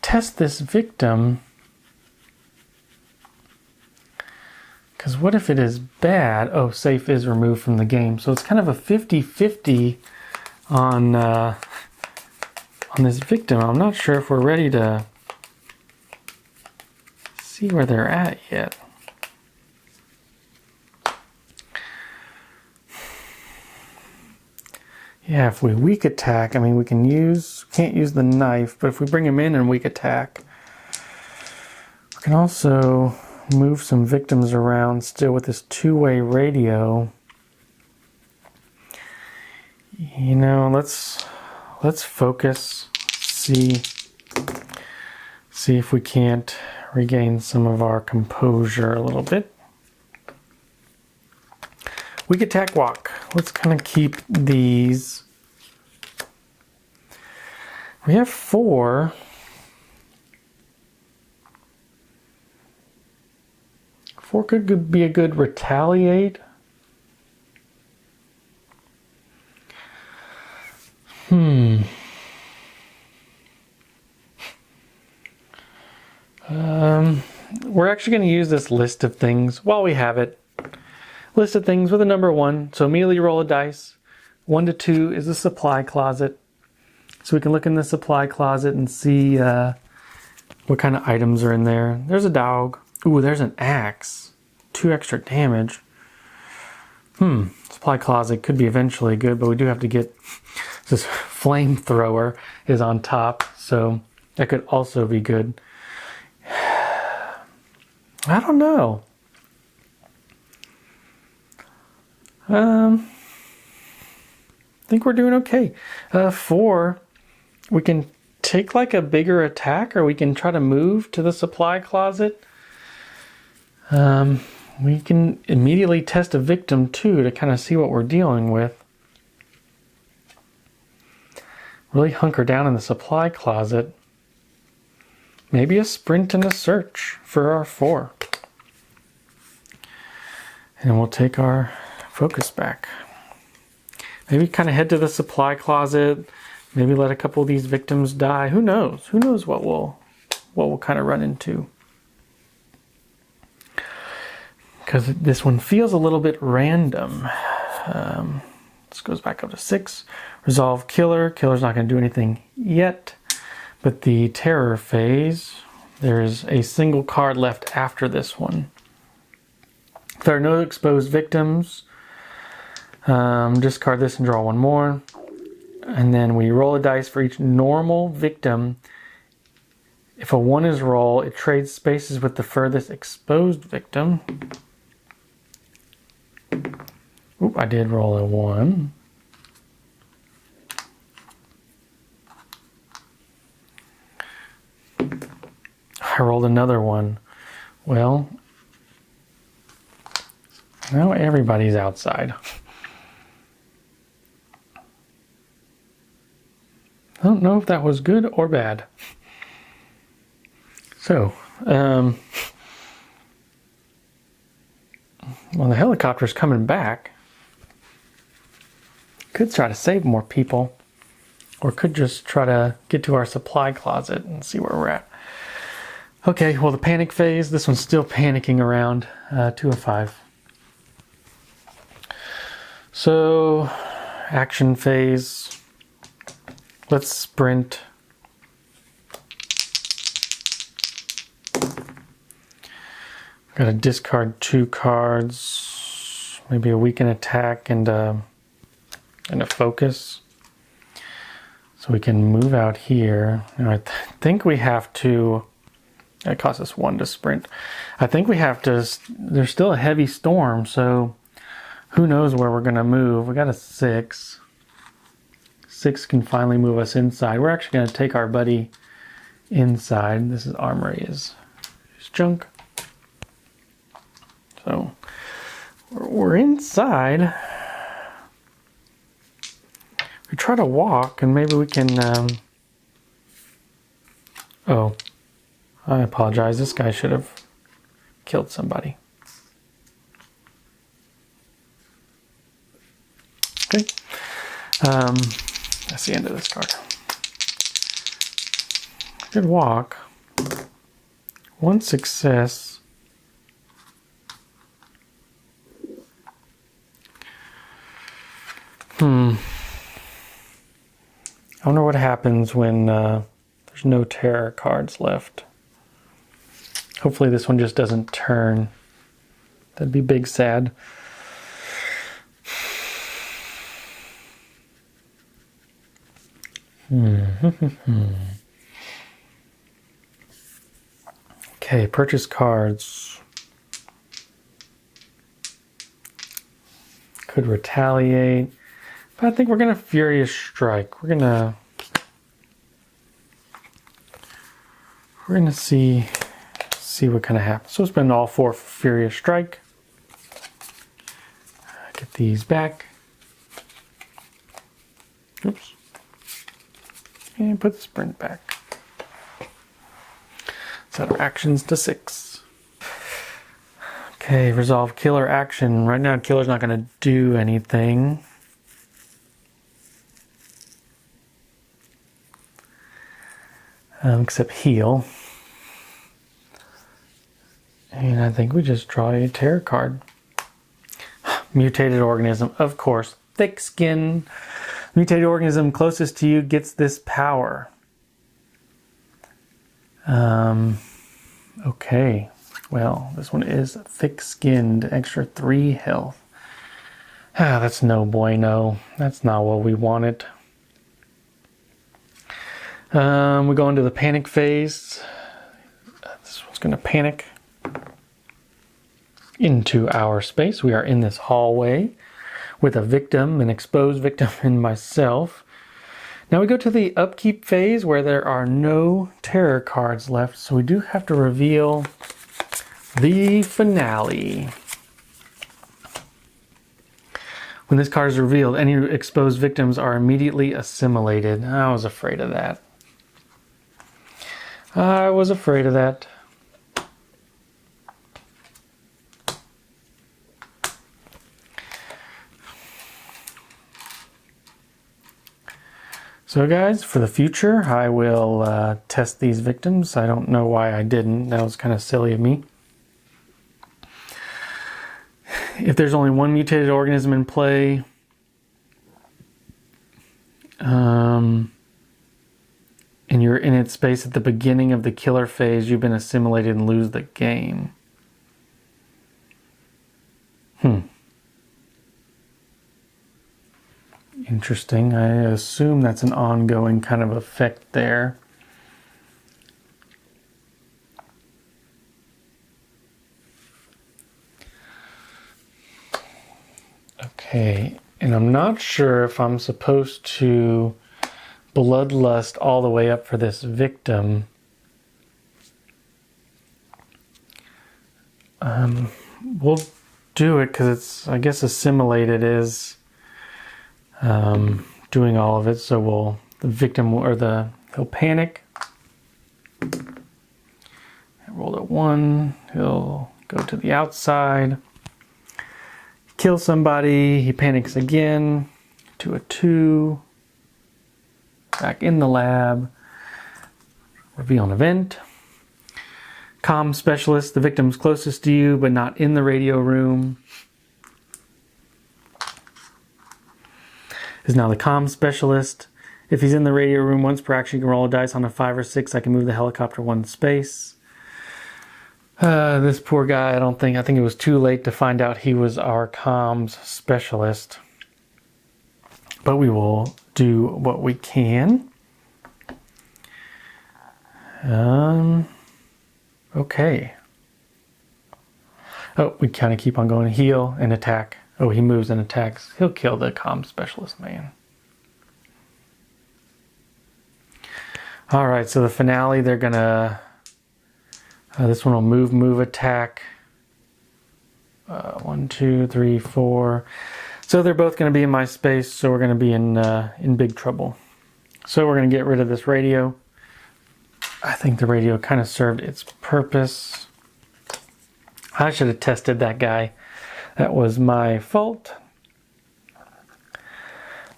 test this victim, because what if it is bad? Oh, safe is removed from the game. So it's kind of a 50-50 on this victim. I'm not sure if we're ready to see where they're at yet. Yeah, if we weak attack, I mean, we can't use the knife, but if we bring him in and weak attack, we can also move some victims around still with this 2-way radio. You know, let's focus, see if we can't regain some of our composure a little bit. Weak attack walk. Let's kind of keep these. We have 4. 4 could be a good retaliate. We're actually going to use this list of things while we have it. List of things with a number 1. So immediately roll a dice. 1 to 2 is the supply closet. So we can look in the supply closet and see what kind of items are in there. There's a dog. Ooh, there's an axe. 2 extra damage. Supply closet could be eventually good, but we do have to get this flamethrower is on top, so that could also be good. I don't know. I think we're doing okay. 4, we can take like a bigger attack, or we can try to move to the supply closet. We can immediately test a victim too to kind of see what we're dealing with. Really hunker down in the supply closet. Maybe a sprint and a search for our 4. And we'll take our focus back. Maybe kind of head to the supply closet. Maybe let a couple of these victims die. Who knows? Who knows what we'll kind of run into. Because this one feels a little bit random. This goes back up to 6. Resolve killer. Killer's not going to do anything yet. But the terror phase, there's a single card left after this one. If there are no exposed victims, discard this and draw 1 more. And then we roll a dice for each normal victim. If a 1 is rolled, it trades spaces with the furthest exposed victim. Oop, I did roll a 1. I rolled another 1. Well, now everybody's outside. I don't know if that was good or bad. So, well, the helicopter's coming back. Could try to save more people, or could just try to get to our supply closet and see where we're at. Okay, well, the panic phase, this one's still panicking around. 2 of 5. So, action phase. Let's sprint. Gotta discard 2 cards. Maybe a weaken attack and a focus. So we can move out here. Now I think we have to, that costs us 1 to sprint. I think we have to, there's still a heavy storm, so who knows where we're gonna move. We got a 6. 6 can finally move us inside. We're actually gonna take our buddy inside. This is armory is junk. So we're inside. We try to walk and maybe we can, oh, I apologize. This guy should have killed somebody. Okay. That's the end of this card. Good walk. 1 success. I wonder what happens when there's no terror cards left. Hopefully this one just doesn't turn. That'd be big sad. Okay, purchase cards. Could retaliate. But I think we're gonna Furious Strike. We're gonna see what kind of happens. So spend all 4 for Furious Strike. Get these back. Oops. And put the sprint back. Set our actions to 6. Okay, resolve killer action. Right now, killer's not going to do anything. Except heal. And I think we just draw a terror card. Mutated organism, of course. Thick skin. Mutated organism closest to you gets this power. Okay. Well, this one is thick-skinned, extra 3 health. Ah, that's no bueno. That's not what we wanted. We go into the panic phase. This one's going to panic into our space. We are in this hallway with a victim, an exposed victim, and myself. Now we go to the upkeep phase where there are no terror cards left, so we do have to reveal the finale. When this card is revealed, any exposed victims are immediately assimilated. I was afraid of that. I was afraid of that. So guys, for the future, I will test these victims. I don't know why I didn't. That was kind of silly of me. If there's only 1 mutated organism in play, and you're in its space at the beginning of the killer phase, you've been assimilated and lose the game. Interesting. I assume that's an ongoing kind of effect there. Okay, and I'm not sure if I'm supposed to bloodlust all the way up for this victim. We'll do it because it's, I guess, assimilated is doing all of it. So the victim or he'll panic. I rolled a 1. He'll go to the outside, kill somebody. He panics again to a 2. Back in the lab. Reveal an event. Comm specialist. The victim's closest to you, but not in the radio room. Is now the comm specialist. If he's in the radio room once per action, you can roll a dice. On a 5 or 6, I can move the helicopter 1 space. This poor guy, I think it was too late to find out he was our comms specialist. But we will do what we can. Okay. Oh, we kind of keep on going. Heal and attack. Oh, he moves and attacks. He'll kill the comm specialist man. All right, so the finale, they're gonna... this one will move, attack. 1, 2, 3, 4. So they're both going to be in my space, so we're going to be in big trouble. So we're going to get rid of this radio. I think the radio kind of served its purpose. I should have tested that guy. That was my fault.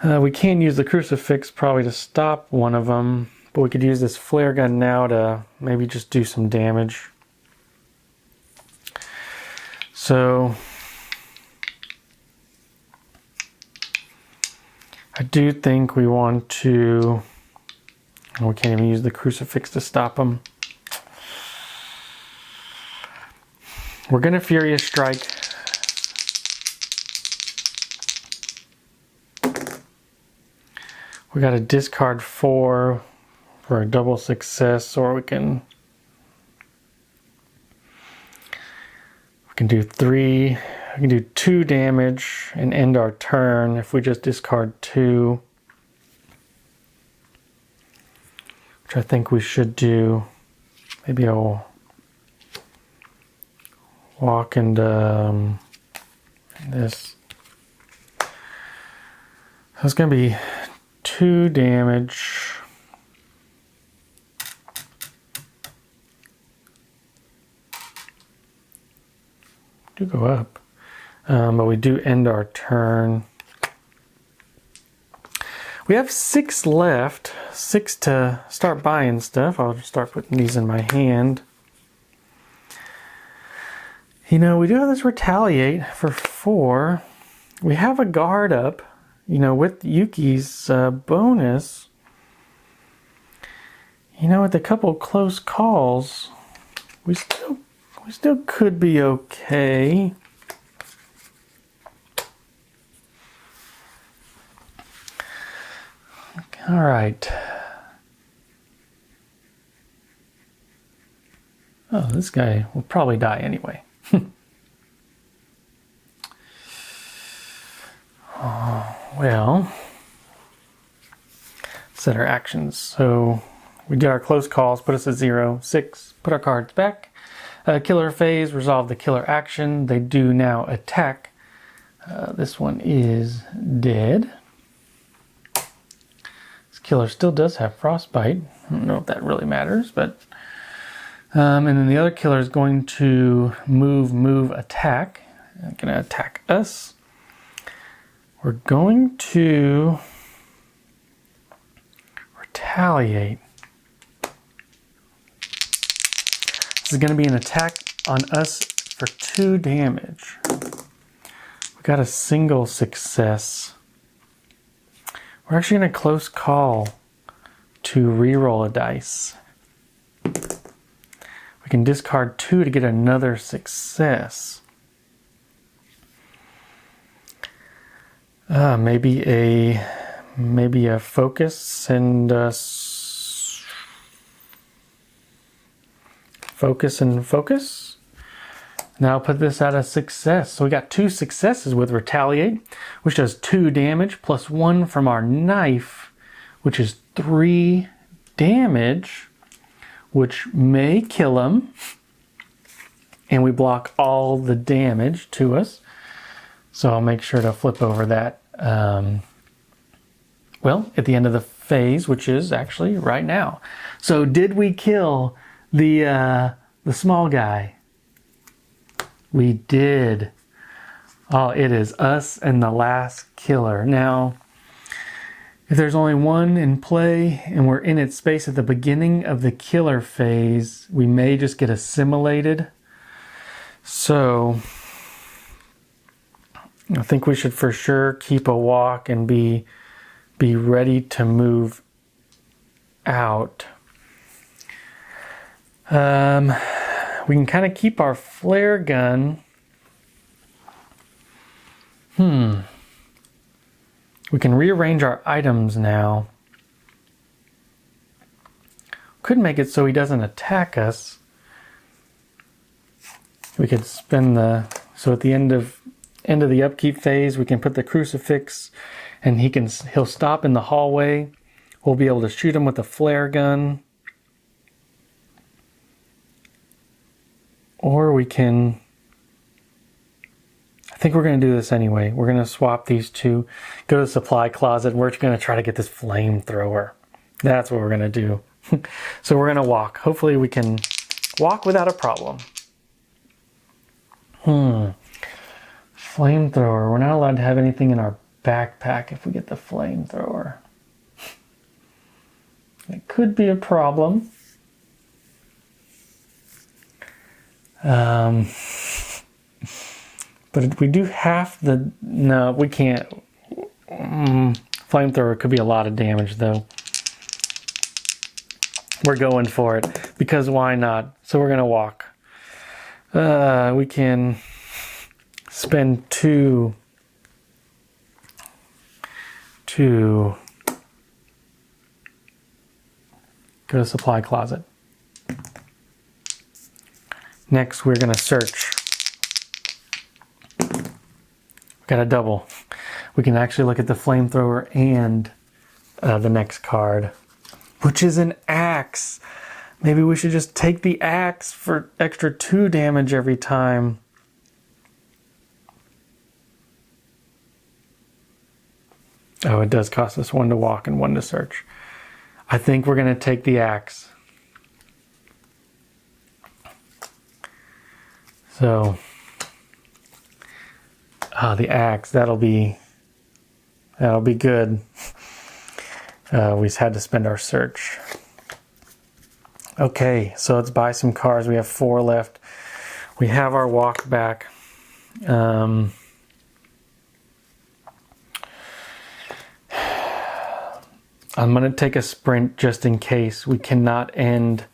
We can use the crucifix probably to stop one of them, but we could use this flare gun now to maybe just do some damage. So I do think we want to... We can't even use the crucifix to stop them. We're going to Furious Strike. We got to discard 4 for a double success, or we can do 3. We can do 2 damage and end our turn if we just discard 2. Which I think we should do. Maybe I'll walk into this. So it's going to be 2 damage. Do go up. But we do end our turn. We have 6 left. 6 to start buying stuff. I'll just start putting these in my hand. You know, we do have this retaliate for 4. We have a guard up, you know, with Yuki's bonus. You know, with a couple close calls, we still could be okay. All right. Oh, this guy will probably die anyway. Well, set our actions. So we did our close calls, put us at 0, 6, put our cards back. Killer phase, resolve the killer action. They do now attack. This one is dead. This killer still does have frostbite. I don't know if that really matters, but... and then the other killer is going to move, attack. They're going to attack us. We're going to retaliate. This is going to be an attack on us for 2 damage. We got a single success. We're actually going to close call to reroll a dice. We can discard 2 to get another success. Maybe a focus and focus. Now I'll put this at a success. So we got 2 successes with retaliate, which does 2 damage plus 1 from our knife, which is 3 damage, which may kill him. And we block all the damage to us. So I'll make sure to flip over that, well, at the end of the phase, which is actually right now. So did we kill the small guy? We did. Oh, it is us and the last killer. Now, if there's only one in play and we're in its space at the beginning of the killer phase, we may just get assimilated. So I think we should for sure keep a walk and be ready to move out. We can kind of keep our flare gun. We can rearrange our items now. could make it so he doesn't attack us. We could spin so at the end of the upkeep phase, we can put the crucifix, and he'll stop in the hallway. We'll be able to shoot him with a flare gun. Or we can, I think we're going to do this anyway. We're going to swap these two, go to the supply closet, and we're going to try to get this flamethrower. That's what we're going to do. So we're going to walk. Hopefully we can walk without a problem. Flamethrower. We're not allowed to have anything in our backpack if we get the flamethrower. It could be a problem. But we do have the... No, we can't. Flamethrower could be a lot of damage, though. We're going for it, because why not? So we're going to walk. We can spend two to go to the supply closet. Next, we're going to search. Got a double. We can actually look at the flamethrower and the next card, which is an axe. Maybe we should just take the axe for extra 2 damage every time. Oh, it does cost us 1 to walk and 1 to search. I think we're going to take the axe. So, the axe, that'll be good. We just had to spend our search. Okay, so let's buy some cards. We have 4 left. We have our walk back. I'm going to take a sprint just in case. We cannot end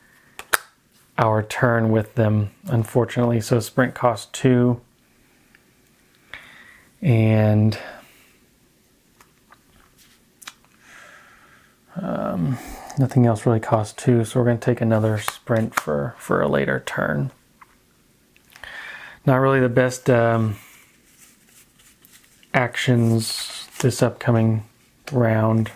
our turn with them, unfortunately. So sprint costs 2. And nothing else really costs 2, so we're going to take another sprint for a later turn. Not really the best actions this upcoming round.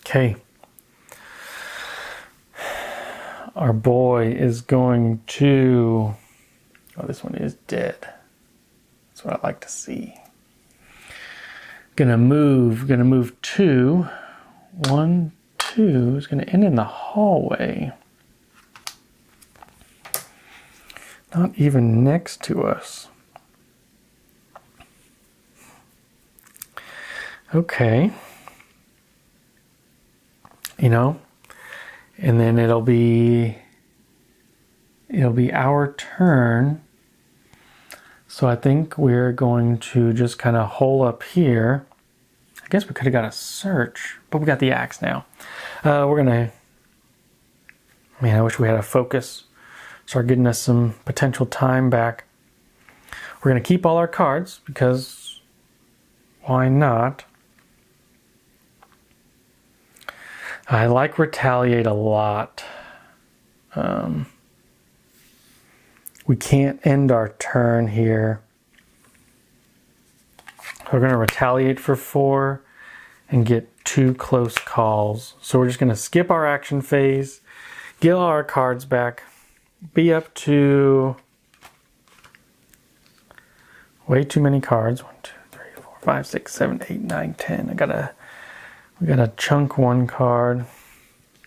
Okay. Our boy is going to... Oh, this one is dead. That's what I like to see. Gonna move 2. 1, 2 is gonna end in the hallway. Not even next to us. Okay. You know, and then it'll be our turn. So I think we're going to just kind of hole up here. I guess we could have got a search, but we got the axe now. We're gonna, man, I wish we had a focus. Start getting us some potential time back. We're gonna keep all our cards because why not? I like retaliate a lot. We can't end our turn here. We're going to retaliate for 4 and get 2 close calls. So we're just going to skip our action phase, get all our cards back, be up to way too many cards. 1, 2, 3, 4, 5, 6, 7, 8, 9, 10. We gotta chunk 1 card.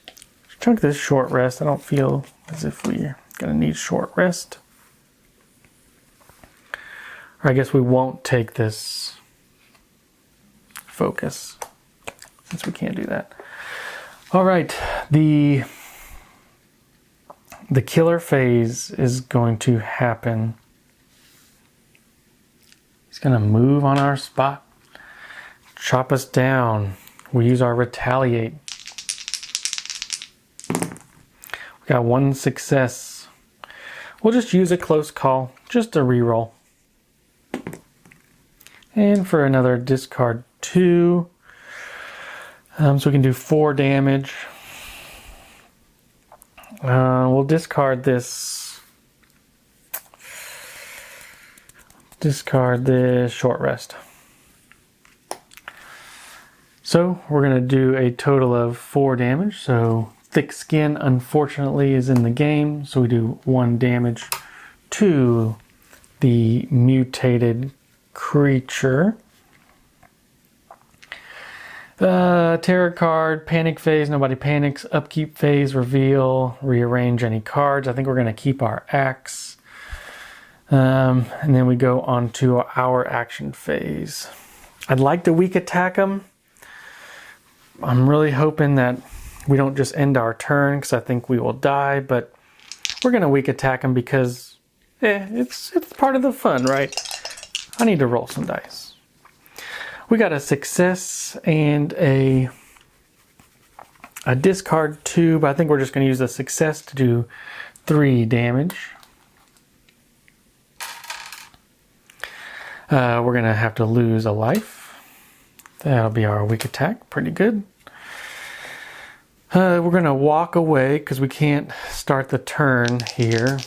Let's chunk this short rest. I don't feel as if we're gonna need short rest. Or I guess we won't take this focus since we can't do that. All right, the killer phase is going to happen. He's gonna move on our spot, chop us down. We use our retaliate. We got 1 success. we'll just use a close call, just a reroll. And for another discard 2. So we can do 4 damage. We'll discard this. Discard this short rest. So we're going to do a total of 4 damage. So Thick Skin, unfortunately, is in the game. So we do 1 damage to the mutated creature. Terror card, panic phase, nobody panics, upkeep phase, reveal, rearrange any cards. I think we're going to keep our axe. And then we go on to our action phase. I'd like to weak attack them. I'm really hoping that we don't just end our turn because I think we will die, but we're going to weak attack them because it's part of the fun, right? I need to roll some dice. We got a success and a discard 2, but I think we're just going to use the success to do 3 damage. We're going to have to lose a life. That'll be our weak attack. Pretty good. We're going to walk away because we can't start the turn here.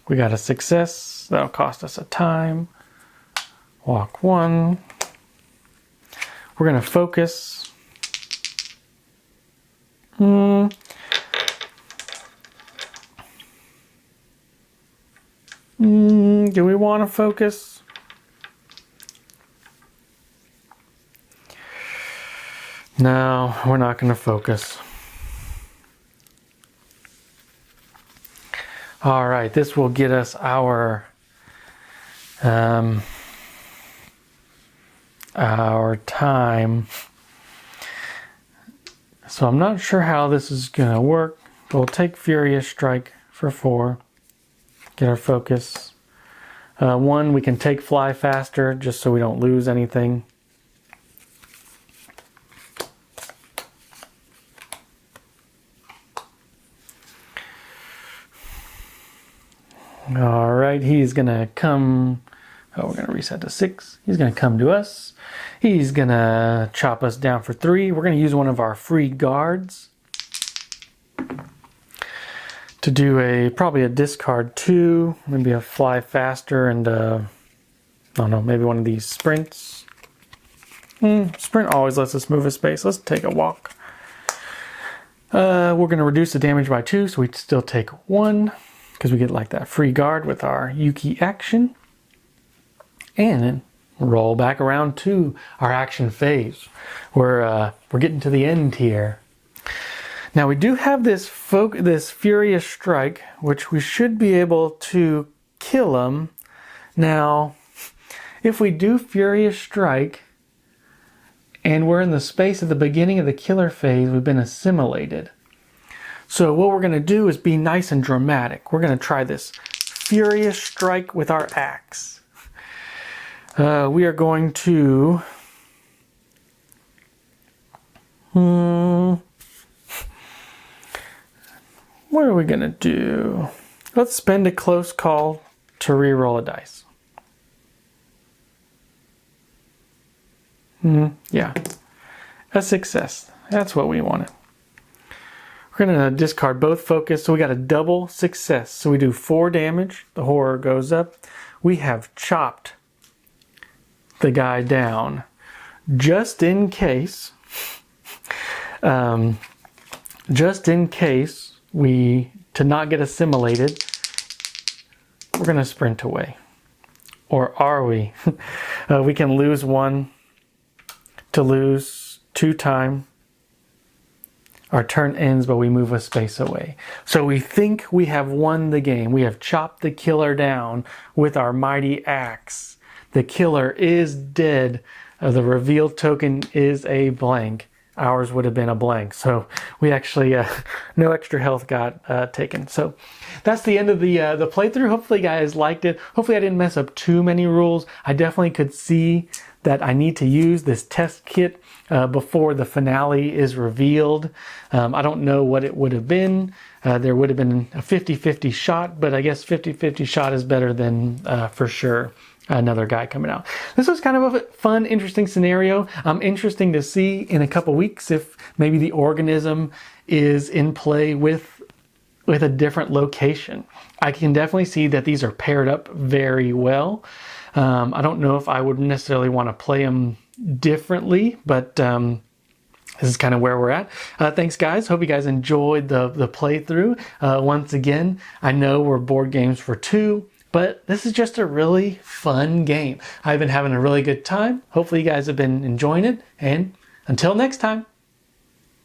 We got a success. That'll cost us a time. Walk 1. We're going to focus. Do we want to focus? No, we're not going to focus. All right, this will get us our time. So I'm not sure how this is going to work. We'll take Furious Strike for 4. Get our focus. 1, we can take Fly Faster just so we don't lose anything. All right, he's going to come. Oh, we're going to reset to 6. He's going to come to us. He's going to chop us down for 3. We're going to use one of our free guards to do probably a discard 2, maybe a Fly Faster and I don't know, maybe one of these sprints. Sprint always lets us move a space. Let's take a walk. We're going to reduce the damage by 2, so we still take 1 because we get like that free guard with our Yuki action. And then roll back around to our action phase. We're getting to the end here. Now we do have this Furious Strike, which we should be able to kill him. Now, if we do Furious Strike and we're in the space at the beginning of the killer phase, we've been assimilated. So what we're going to do is be nice and dramatic. We're going to try this Furious Strike with our axe. We are going to... What are we going to do? Let's spend a close call to re-roll a dice. Yeah. A success. That's what we wanted. We're going to discard both focus, so we got a double success. So we do 4 damage. The horror goes up. We have chopped the guy down just in case to not get assimilated. We're gonna sprint away, or are we? We can lose 1 to lose 2 time. Our turn ends, but we move a space away. So we think we have won the game. We have chopped the killer down with our mighty axe. The killer is dead. The reveal token is a blank. Ours would have been a blank. So we actually, no extra health got taken. So that's the end of the playthrough. Hopefully you guys liked it. Hopefully I didn't mess up too many rules. I definitely could see that I need to use this test kit before the finale is revealed. I don't know what it would have been. There would have been a 50-50 shot, but I guess 50-50 shot is better than for sure another guy coming out. This was kind of a fun, interesting scenario. Interesting to see in a couple weeks if maybe the organism is in play with a different location. I can definitely see that these are paired up very well. I don't know if I would necessarily want to play them differently, but this is kind of where we're at. Thanks, guys. Hope you guys enjoyed the playthrough. Once again, I know we're board games for two, but this is just a really fun game. I've been having a really good time. Hopefully you guys have been enjoying it, and until next time.